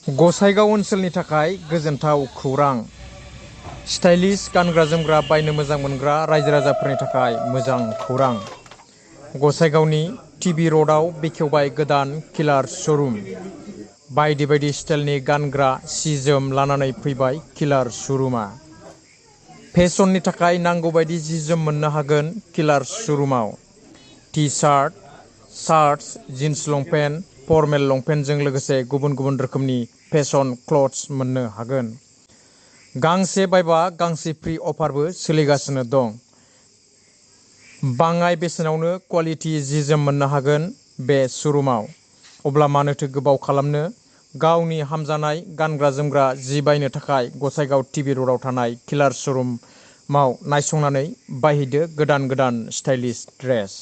गसाइगाव ओनसोलनि थाखाय गोजोनथाव खौरां। स्टाइलिश गानग्रा जोमग्रा बायनो मोजां मोनग्रा रायजो राजाफोरनि थाखाय मोजां खौरां। गसाइगावनि टिबि र'डआव बेखेवबाय गोदान किलार श'रुम। बायदि बायदि स्टाइलनि गानग्रा सि जोम लानानै फैबाय किलार श'रुमआ। फेशननि थाखाय नांगौ बायदि जि जोम मोननो हागोन किलार श'रुमाव। टि शार्ट, शार्ट्स, जिन्स लंपेन्ट, फर्मेल लंपेन्टजों लोगोसे गुबुन गुबुन रोखोमनि फेशन क्लथ्स मोननो हागोन। गांसे बायबा गांसे फ्रि अफारबो सोलिगासिनो दं। बाङाय बेसेनावनो क्वालिटि जि जोम मोननो हागोन बे श'रुमाव। अब्ला मानोथो गोबाव खालामनो? गावनि हामजानाय गानग्रा जोमग्रा जि बायनो थाखाय गसाइगाव टिबि र'डआव थानाय किलार श'रुमाव नायसंनानै बायहैदो गोदान गोदान स्टाइलिश ड्रेस।